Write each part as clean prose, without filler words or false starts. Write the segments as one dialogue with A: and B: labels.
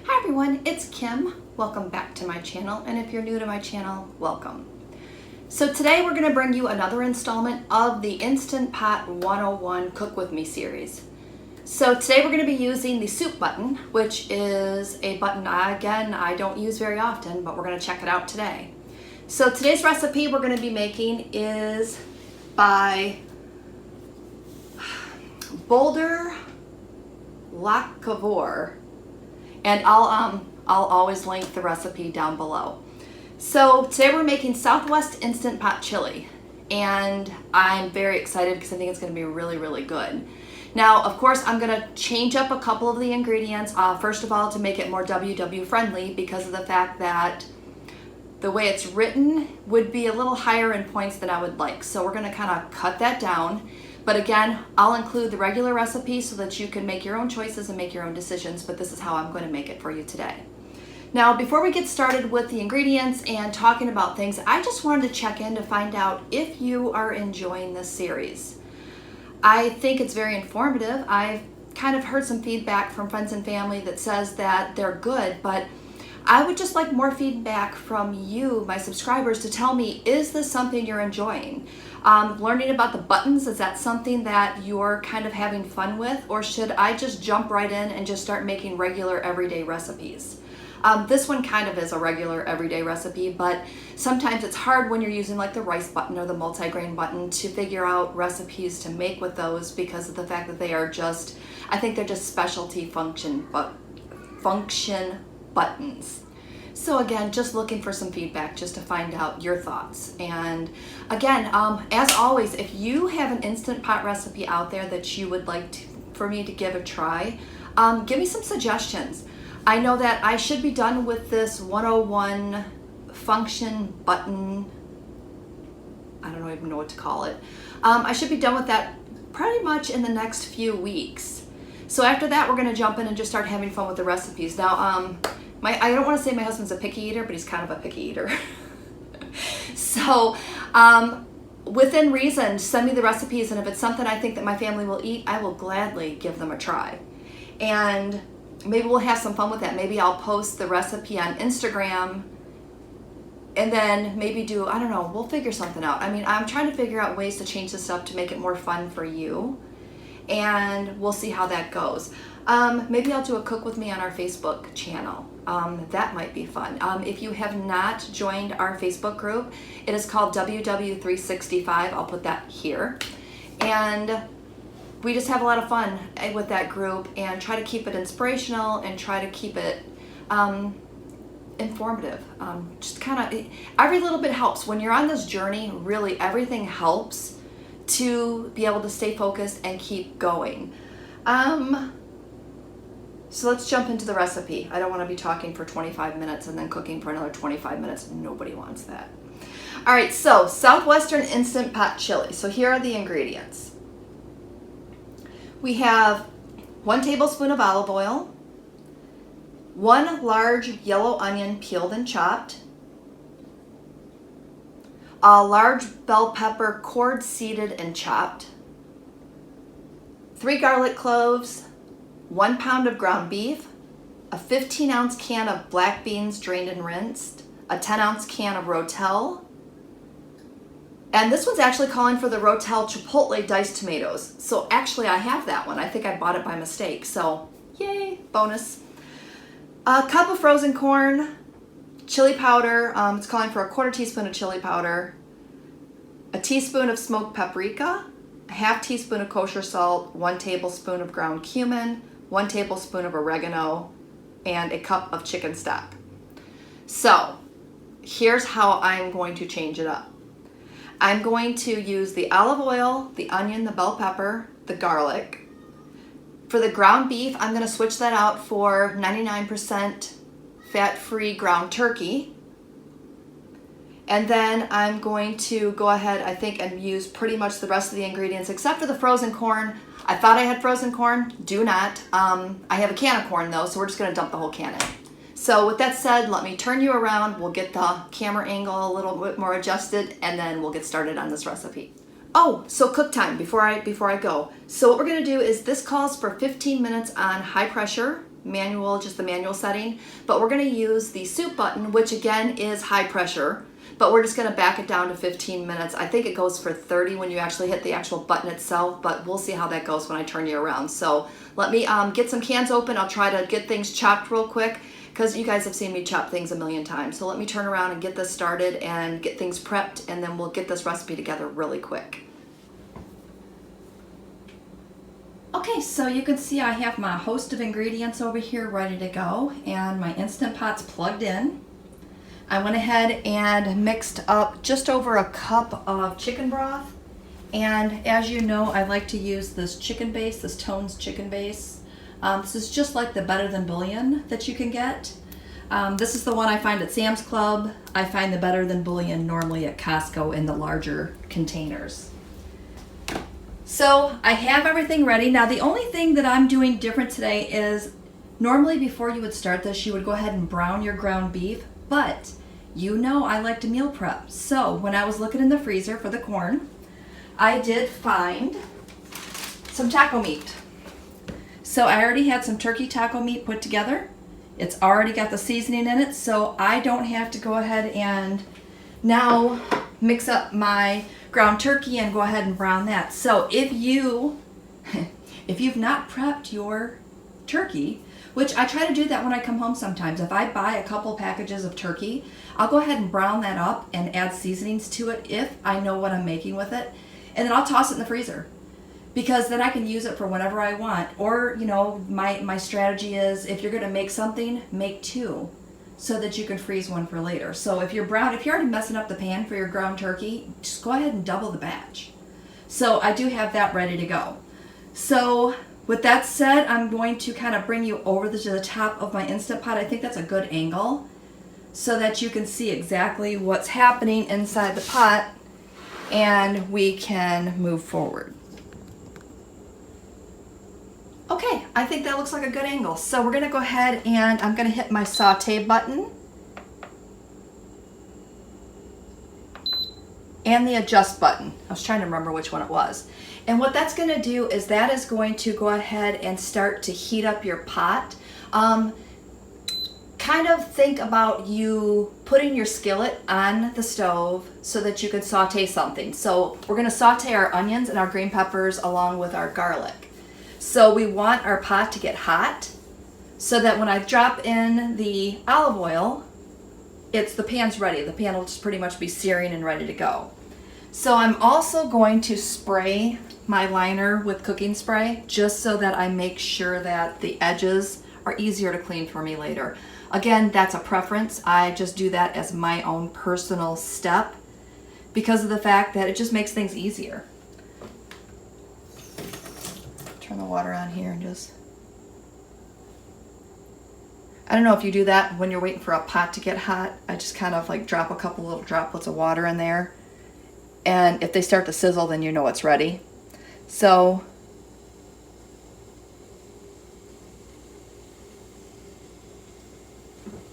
A: Hi everyone, it's Kim. Welcome back to my channel, and if you're new to my channel, welcome. So today we're going to bring you another installment of the Instant Pot 101 Cook With Me series. So today we're going to be using the soup button, which is a button I don't use very often, but we're going to check it out today. So today's recipe we're going to be making is by Boulder Lacavor. And I'll always link the recipe down below. So today we're making Southwest Instant Pot Chili, and I'm very excited because I think it's going to be really, really good. Now, of course, I'm going to change up a couple of the ingredients. First of all, to make it more WW friendly, because of the fact that the way it's written would be a little higher in points than I would like. So we're going to kind of cut that down. But again, I'll include the regular recipe so that you can make your own choices and make your own decisions, but this is how I'm going to make it for you today. Now, before we get started with the ingredients and talking about things, I just wanted to check in to find out if you are enjoying this series. I think it's very informative. I've kind of heard some feedback from friends and family that says that they're good, but I would just like more feedback from you, my subscribers, to tell me, is this something you're enjoying? Learning about the buttons, is that something that you're kind of having fun with, or should I just jump right in and just start making regular everyday recipes? This one kind of is a regular everyday recipe, but sometimes it's hard when you're using like the rice button or the multigrain button to figure out recipes to make with those, because of the fact that they are just, I think they're just specialty function buttons. So again, just looking for some feedback just to find out your thoughts. And again, as always, if you have an Instant Pot recipe out there that you would like for me to give a try, give me some suggestions. I know that I should be done with this 101 function button. I don't even know what to call it. I should be done with that pretty much in the next few weeks. So after that, we're going to jump in and just start having fun with the recipes. Now, I don't want to say my husband's a picky eater, but he's kind of a picky eater. So, within reason, send me the recipes, and if it's something I think that my family will eat, I will gladly give them a try. And maybe we'll have some fun with that. Maybe I'll post the recipe on Instagram, and then maybe do, I don't know, we'll figure something out. I mean, I'm trying to figure out ways to change this up to make it more fun for you, and we'll see how that goes. Maybe I'll do a cook with me on our Facebook channel. That might be fun. If you have not joined our Facebook group, it is called WW365. I'll put that here. And we just have a lot of fun with that group, and try to keep it inspirational and try to keep it informative. Just kind of, every little bit helps. When you're on this journey, really everything helps to be able to stay focused and keep going. So let's jump into the recipe. I don't want to be talking for 25 minutes and then cooking for another 25 minutes. Nobody wants that. All right, so Southwestern Instant Pot Chili. So here are the ingredients. We have 1 tablespoon of olive oil, 1 large yellow onion peeled and chopped, a large bell pepper cored, seeded, and chopped, 3 garlic cloves, 1 pound of ground beef, a 15-ounce can of black beans drained and rinsed, a 10-ounce can of rotel, and this one's actually calling for the rotel chipotle diced tomatoes. So actually I have that one. I think I bought it by mistake. So yay, bonus. A cup of frozen corn, chili powder. It's calling for a 1/4 teaspoon of chili powder, a teaspoon of smoked paprika, a 1/2 teaspoon of kosher salt, 1 tablespoon of ground cumin, 1 tablespoon of oregano, and a cup of chicken stock. So here's how I'm going to change it up. I'm going to use the olive oil, the onion, the bell pepper, the garlic. For the ground beef, I'm going to switch that out for 99% fat-free ground turkey. And then I'm going to go ahead, I think, and use pretty much the rest of the ingredients except for the frozen corn. I thought I had frozen corn, do not. I have a can of corn though, so we're just going to dump the whole can in. So with that said, let me turn you around. We'll get the camera angle a little bit more adjusted, and then we'll get started on this recipe. Oh, so cook time before I go. So what we're gonna do is this calls for 15 minutes on high pressure manual, just the manual setting, but we're gonna use the soup button, which again is high pressure, but we're just gonna back it down to 15 minutes. I think it goes for 30 when you actually hit the actual button itself, but we'll see how that goes when I turn you around. So let me get some cans open. I'll try to get things chopped real quick because you guys have seen me chop things a million times. So let me turn around and get this started and get things prepped, and then we'll get this recipe together really quick. Okay, so you can see I have my host of ingredients over here ready to go, and my Instant Pot's plugged in. I went ahead and mixed up just over a cup of chicken broth, and as you know, I like to use this chicken base, this Tone's chicken base. This is just like the Better Than Bouillon that you can get. This is the one I find at Sam's Club. I find the Better Than Bouillon normally at Costco in the larger containers. So I have everything ready. Now the only thing that I'm doing different today is normally before you would start this, you would go ahead and brown your ground beef, but you know I like to meal prep. So when I was looking in the freezer for the corn, I did find some taco meat. So I already had some turkey taco meat put together. It's already got the seasoning in it, so I don't have to go ahead and now mix up my ground turkey and go ahead and brown that. So if you've not prepped your turkey, which I try to do that when I come home sometimes. If I buy a couple packages of turkey, I'll go ahead and brown that up and add seasonings to it if I know what I'm making with it. And then I'll toss it in the freezer, because then I can use it for whenever I want. Or, you know, my strategy is if you're gonna make something, make two, so that you can freeze one for later. So if you're already messing up the pan for your ground turkey, just go ahead and double the batch. So I do have that ready to go. So with that said, I'm going to kind of bring you over to the top of my Instant Pot. I think that's a good angle so that you can see exactly what's happening inside the pot and we can move forward. Okay, I think that looks like a good angle. So we're gonna go ahead and I'm gonna hit my saute button and the adjust button. I was trying to remember which one it was. And what that's gonna do is that is going to go ahead and start to heat up your pot. Kind of think about you putting your skillet on the stove so that you can saute something. So we're gonna saute our onions and our green peppers along with our garlic. So we want our pot to get hot so that when I drop in the olive oil, the pan's ready. The pan will just pretty much be searing and ready to go. So I'm also going to spray my liner with cooking spray just so that I make sure that the edges are easier to clean for me later. Again, that's a preference. I just do that as my own personal step because of the fact that it just makes things easier. Turn the water on here and just... I don't know if you do that when you're waiting for a pot to get hot. I just kind of like drop a couple little droplets of water in there. And if they start to sizzle, then you know it's ready. So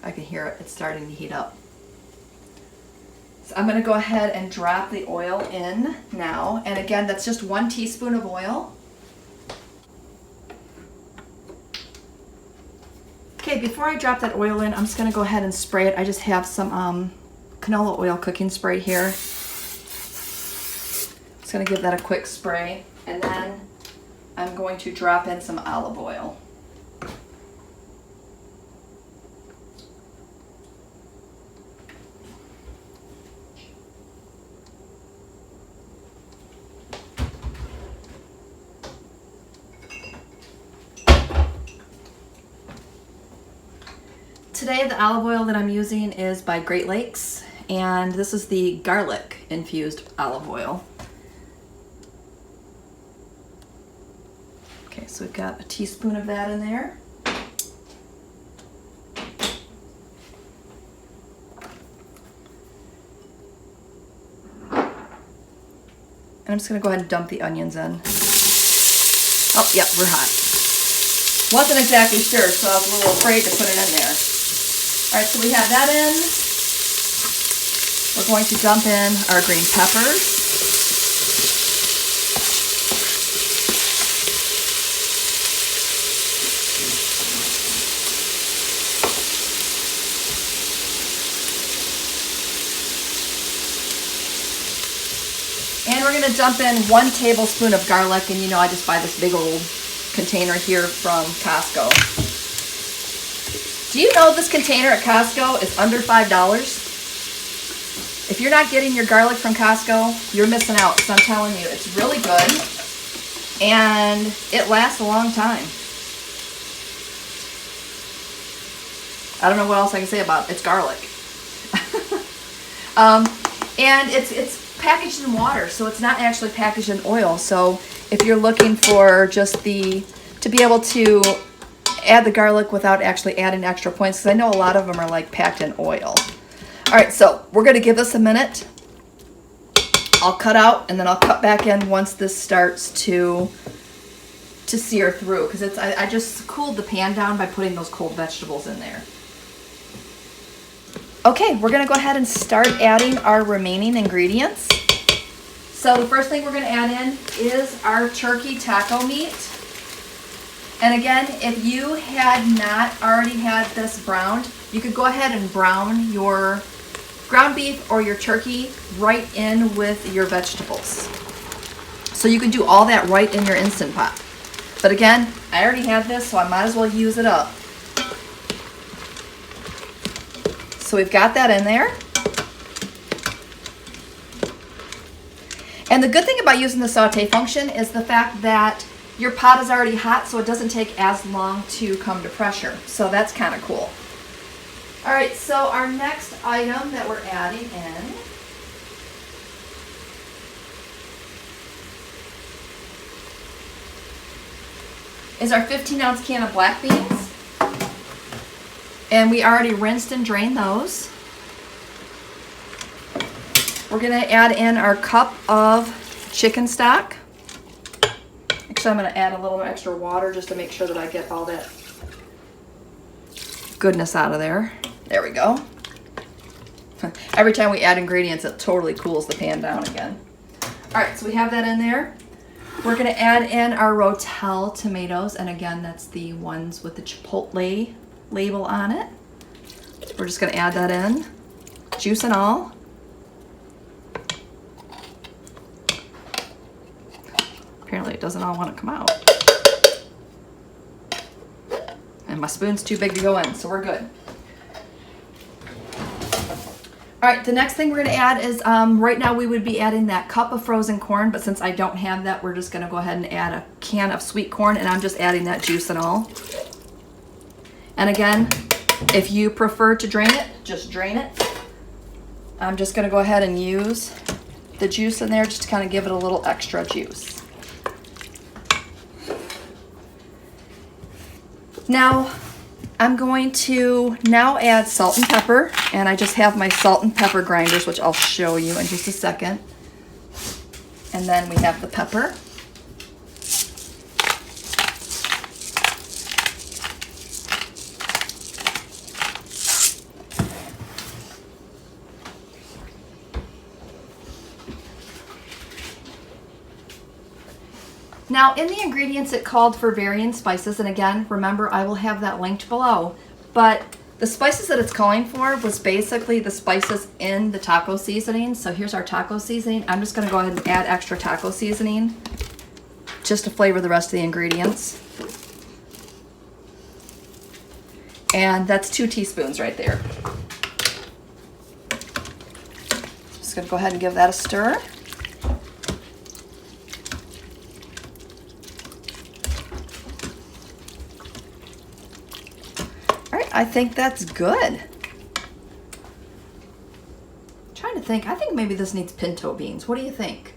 A: I can hear it. It's starting to heat up. So I'm going to go ahead and drop the oil in now. And again, that's just 1 teaspoon of oil. Okay, before I drop that oil in, I'm just going to go ahead and spray it. I just have some canola oil cooking spray here. Just going to give that a quick spray, and then I'm going to drop in some olive oil. Today the olive oil that I'm using is by Great Lakes, and this is the garlic infused olive oil. Okay, so we've got a teaspoon of that in there. And I'm just gonna go ahead and dump the onions in. Oh, yep, we're hot. Wasn't exactly sure, so I was a little afraid to put it in there. All right, so we have that in. We're going to dump in our green peppers. going to dump in 1 tablespoon of garlic, and you know I just buy this big old container here from Costco. Do you know this container at Costco is under $5? If you're not getting your garlic from Costco, you're missing out. So I'm telling you, it's really good and it lasts a long time. I don't know what else I can say about it. It's garlic. And it's packaged in water, so it's not actually packaged in oil. So if you're looking for just to be able to add the garlic without actually adding extra points, because I know a lot of them are like packed in oil. All right, so we're going to give this a minute. I'll cut out and then I'll cut back in once this starts to sear through, because I just cooled the pan down by putting those cold vegetables in there. Okay, we're going to go ahead and start adding our remaining ingredients. So the first thing we're going to add in is our turkey taco meat. And again, if you had not already had this browned, you could go ahead and brown your ground beef or your turkey right in with your vegetables. So you can do all that right in your Instant Pot. But again, I already have this, so I might as well use it up. So we've got that in there. And the good thing about using the saute function is the fact that your pot is already hot, so it doesn't take as long to come to pressure. So that's kind of cool. All right, so our next item that we're adding in is our 15-ounce can of black beans. And we already rinsed and drained those. We're going to add in our cup of chicken stock. Actually, I'm going to add a little extra water just to make sure that I get all that goodness out of there. There we go. Every time we add ingredients, it totally cools the pan down again. All right, so we have that in there. We're going to add in our rotel tomatoes. And again, that's the ones with the Chipotle label on it. We're just going to add that in, juice and all. Apparently it doesn't all want to come out. And my spoon's too big to go in, so we're good. All right, the next thing we're going to add is, right now we would be adding that cup of frozen corn, but since I don't have that, we're just going to go ahead and add a can of sweet corn, and I'm just adding that juice and all. And again, if you prefer to drain it, just drain it. I'm just going to go ahead and use the juice in there just to kind of give it a little extra juice. Now, I'm going to now add salt and pepper, and I just have my salt and pepper grinders, which I'll show you in just a second. And then we have the pepper. Now, in the ingredients, it called for varying spices, and again, remember, I will have that linked below. But the spices that it's calling for was basically the spices in the taco seasoning. So here's our taco seasoning. I'm just going to go ahead and add extra taco seasoning just to flavor the rest of the ingredients. And that's 2 teaspoons right there. Just going to go ahead and give that a stir. I think that's good. I'm trying to think. I think maybe this needs pinto beans. What do you think?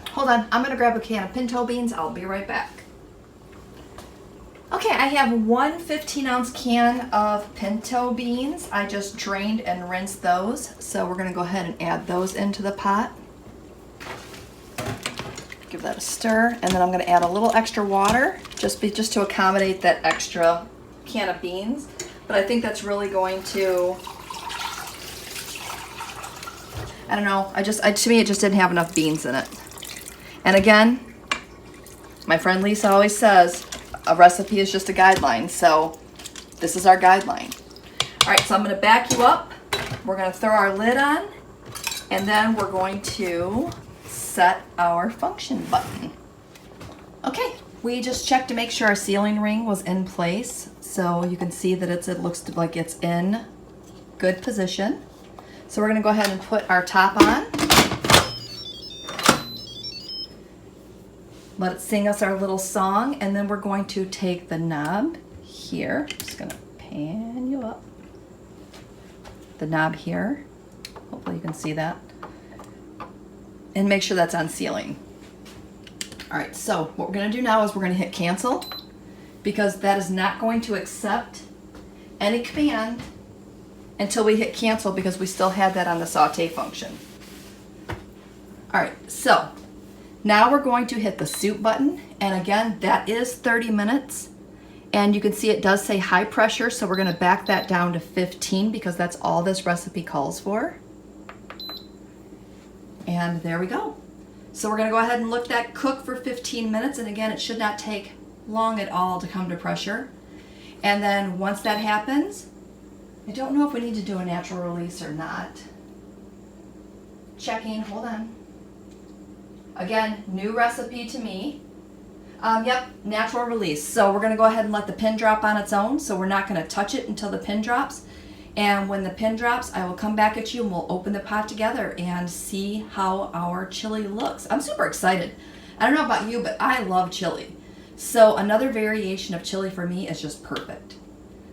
A: Hold on. I'm going to grab a can of pinto beans. I'll be right back. Okay, I have 1 15-ounce can of pinto beans. I just drained and rinsed those. So we're going to go ahead and add those into the pot. Give that a stir. And then I'm going to add a little extra water just to accommodate that extra can of beans, but I think that's really going to, I don't know, to me it just didn't have enough beans in it. And again, my friend Lisa always says a recipe is just a guideline, so this is our guideline. All right, so I'm going to back you up. We're going to throw our lid on, and then we're going to set our function button. Okay, we just checked to make sure our sealing ring was in place. So you can see that it looks like it's in good position. So we're gonna go ahead and put our top on. Let it sing us our little song, and then we're going to take the knob here. Just gonna pan you up. The knob here. Hopefully you can see that. And make sure that's on sealing. All right, so what we're gonna do now is we're gonna hit cancel, because that is not going to accept any command until we hit cancel, because we still had that on the saute function. All right, so now we're going to hit the soup button, and again, that is 30 minutes. And you can see it does say high pressure, so we're gonna back that down to 15 because that's all this recipe calls for. And there we go. So we're gonna go ahead and let that cook for 15 minutes, and again, it should not take long at all to come to pressure. And then once that happens, I don't know if we need to do a natural release or not. Checking, hold on. Again, new recipe to me. Yep, natural release. So we're gonna go ahead and let the pin drop on its own. So we're not gonna touch it until the pin drops. And when the pin drops, I will come back at you and we'll open the pot together and see how our chili looks. I'm super excited. I don't know about you, but I love chili. So another variation of chili for me is just perfect.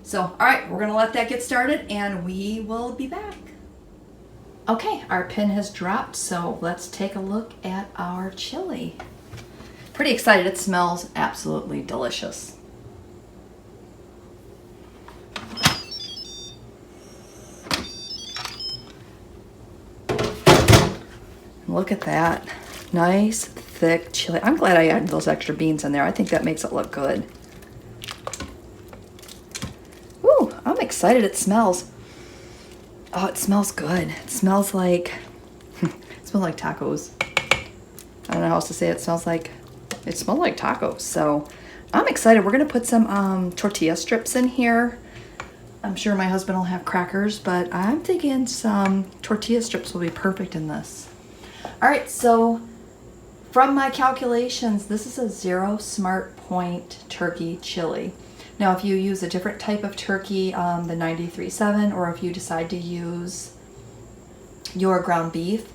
A: So, all right, we're gonna let that get started and we will be back. Okay, our pin has dropped, so let's take a look at our chili. Pretty excited, it smells absolutely delicious. Look at that, nice thick chili. I'm glad I added those extra beans in there. I think that makes it look good. Ooh, I'm excited, it smells. Oh, it smells good. It smells like, it smells like tacos. I don't know how else to say it. It smells like tacos. So I'm excited. We're gonna put some tortilla strips in here. I'm sure my husband will have crackers, but I'm thinking some tortilla strips will be perfect in this. All right, so from my calculations, this is a 0 SmartPoint turkey chili. Now, if you use a different type of turkey, the 93.7, or if you decide to use your ground beef,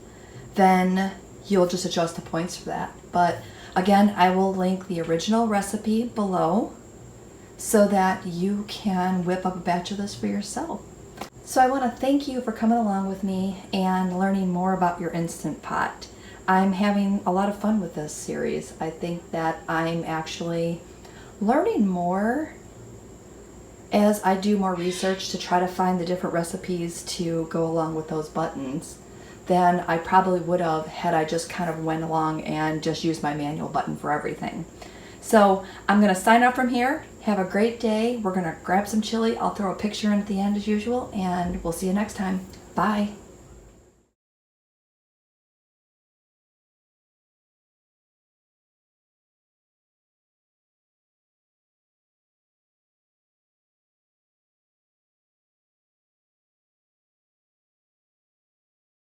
A: then you'll just adjust the points for that. But again, I will link the original recipe below so that you can whip up a batch of this for yourself. So I want to thank you for coming along with me and learning more about your Instant Pot. I'm having a lot of fun with this series. I think that I'm actually learning more as I do more research to try to find the different recipes to go along with those buttons than I probably would have had I just kind of went along and just used my manual button for everything. So I'm going to sign off from here. Have a great day. We're going to grab some chili. I'll throw a picture in at the end as usual, and we'll see you next time. Bye.